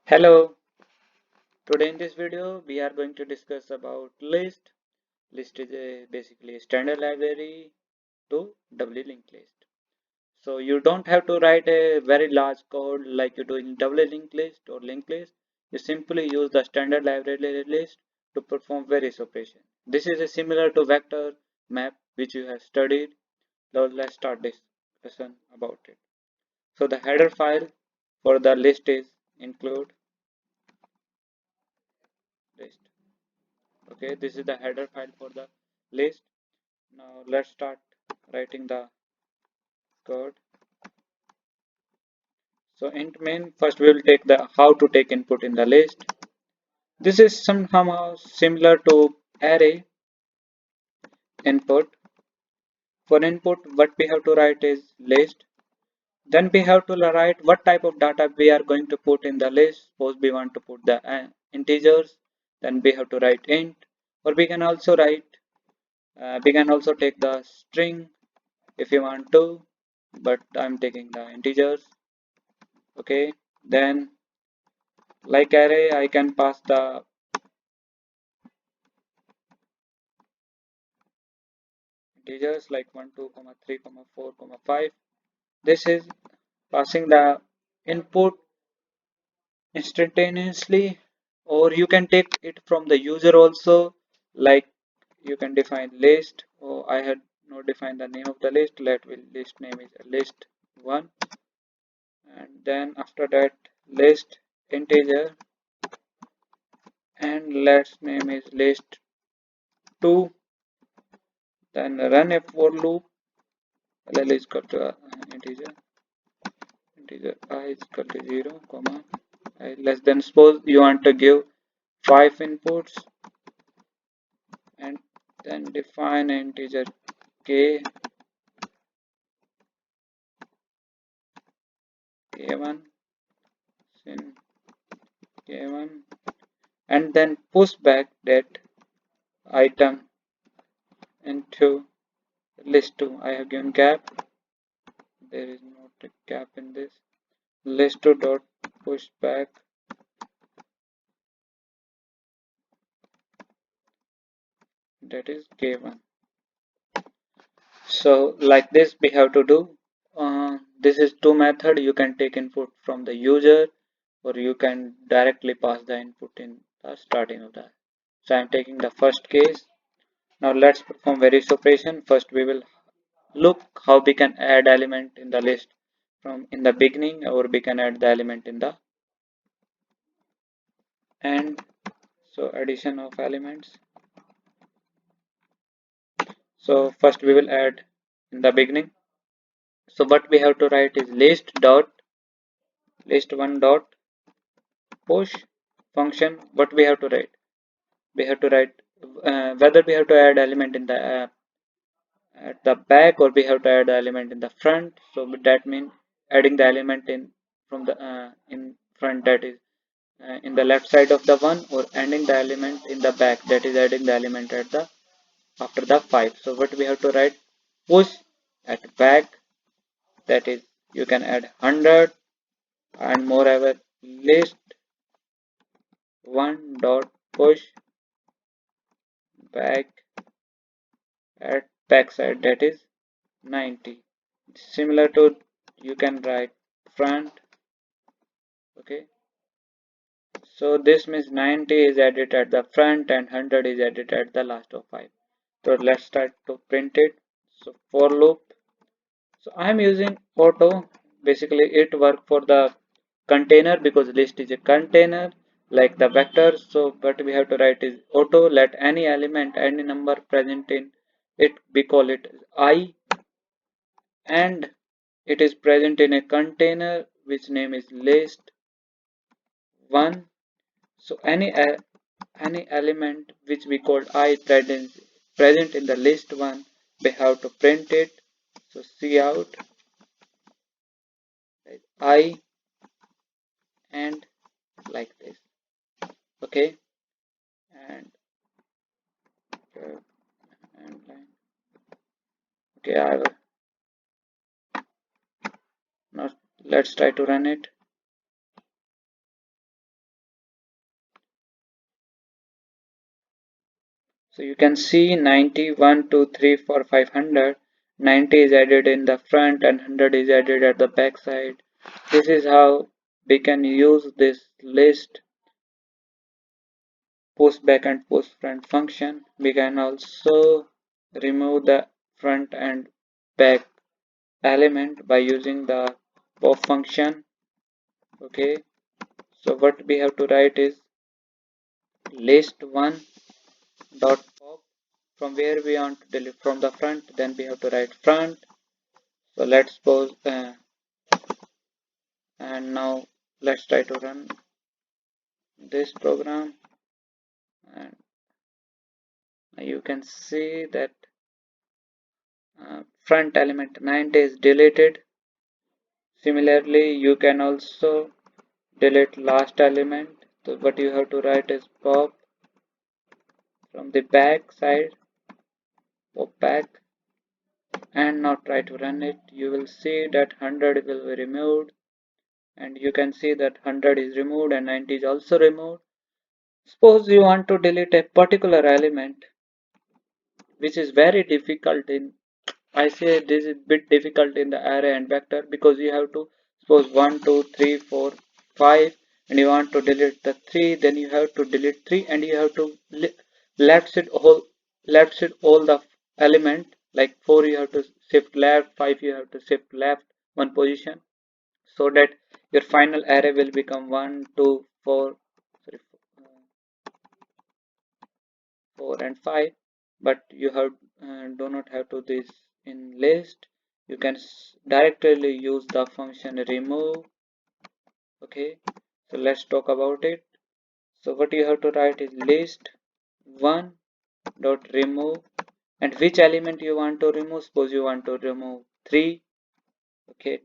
Hello, today in this video we are going to discuss about list. List is basically a standard library to doubly linked list. So you don't have to write a very large code like you do in doubly linked list or linked list. You simply use the standard library list to perform various operations. This is a similar to vector map which you have studied. Now let's start discussion about it. So the header file for the list is include list. Okay, this is the header file for the list. Now let's start writing the code. So int main, first we will take the how to take input in the list. This is somehow similar to array input. For input, what we have to write is list. Then we have to write what type of data we are going to put in the list. Suppose we want to put the integers, then we have to write int. Or we can also write, we can also take the string if you want to, but I'm taking the integers. Okay, then like array I can pass the integers like 1 2 comma 3 comma 4 comma 5. This is passing the input instantaneously, or you can take it from the user also, like you can define list. Oh, I had not defined the name of the list. Let will list name is list 1, and then after that list integer, and let's name is list 2. Then run a for loop. L is equal to integer I is equal to 0 comma I less than. Suppose you want to give 5 inputs, and then define an integer k, k1 sin k1, and then push back that item into list 2. I have given gap, there is not a gap in this. List 2 dot push back, that is k1. So like this we have to do. This is two method. You can take input from the user, or you can directly pass the input in the starting of that. So I'm taking the first case. Now let's perform various operation. First we will look how we can add element in the list from in the beginning, or we can add the element in the end. So addition of elements. So first we will add in the beginning. So what we have to write is list1 dot push function. What we have to write, we have to write whether we have to add element in the at the back, or we have to add the element in the front. So that means adding the element in from the in front, that is in the left side of the one, or adding the element in the back, that is adding the element at the after the 5. So what we have to write, push at back, that is you can add 100, and moreover list 1 dot push back at backside, that is 90. Similar to, you can write front. Okay, so this means 90 is added at the front and 100 is added at the last of 5. So let's start to print it. So for loop, so I am using auto. Basically it work for the container, because list is a container like the vector. So what we have to write is auto, let any element, any number present in it, we call it I, and it is present in a container which name is list 1. So any element which we call I present in the list 1, we have to print it. So cout I, and like this. Okay, and and line. Okay, I will now let's try to run it. So you can see 90, 1, 2, 3, 4, 500. 90 is added in the front and 100 is added at the back side. This is how we can use this list post back and post front function. We can also remove the front and back element by using the pop function. Okay, so what we have to write is list one dot pop. From where we want to delete from the front, then we have to write front. So let's suppose and now let's try to run this program, and you can see that front element 90 is deleted. Similarly, you can also delete last element. So what you have to write is pop from the back side, pop back, and now try to run it. You will see that 100 will be removed, and you can see that 100 is removed and 90 is also removed. Suppose you want to delete a particular element which is very difficult in, I say this is bit difficult in the array and vector, because you have to suppose 1, 2, 3, 4, 5, and you want to delete the 3, then you have to delete 3 and you have to left shift all the element, like 4 you have to shift left, 5 you have to shift left one position, so that your final array will become 1, 2, 4, sorry, 4 and 5. But you have do not have to this in list. You can directly use the function remove. Okay, so let's talk about it. So what you have to write is list one dot remove, and which element you want to remove. Suppose you want to remove 3. Okay,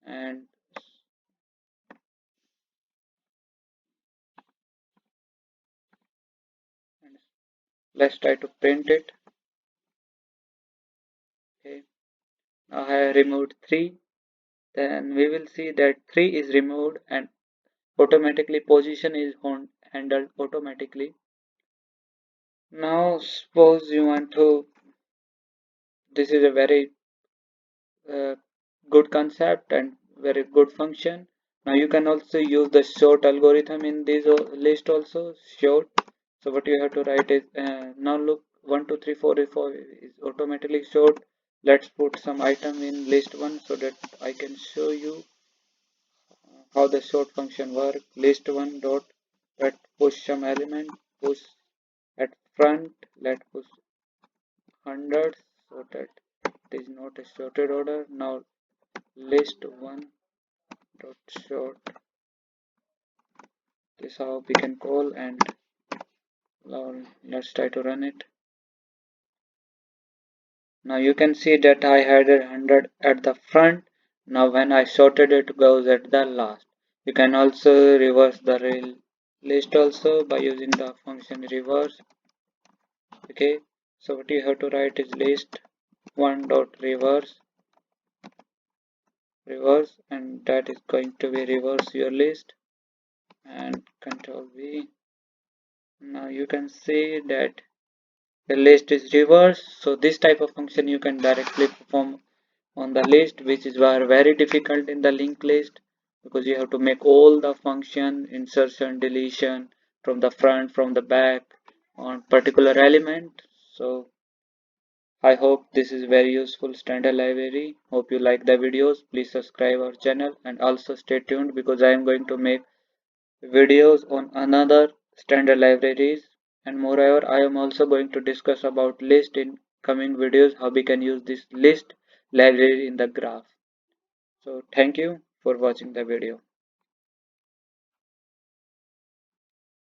and let's try to print it. Okay, now I have removed 3. Then we will see that 3 is removed and automatically position is handled automatically. Now suppose you want to, this is a very uh, good concept and very good function. Now you can also use the sort algorithm in this list also, sort. So what you have to write is now look, 1 2 3 4 is automatically sort. Let's put some item in list 1 so that I can show you how the sort function work. List 1 dot, let push some element, push at front, let push 100, so that it is not a sorted order. Now list 1 dot sort, this is how we can call, and now let's try to run it. Now you can see that I had 100 at the front. Now when I sorted it goes at the last. You can also reverse the list also by using the function reverse. Okay, so what you have to write is list 1 dot reverse, and that is going to be reverse your list, and control V. Now you can see that the list is reversed. So this type of function you can directly perform on the list, which is very difficult in the linked list, because you have to make all the function insertion, deletion from the front, from the back on particular element. So I hope this is very useful standard library. Hope you like the videos. Please subscribe our channel and also stay tuned, because I am going to make videos on another standard libraries, and moreover I am also going to discuss about list in coming videos, how we can use this list library in the graph. So thank you for watching the video.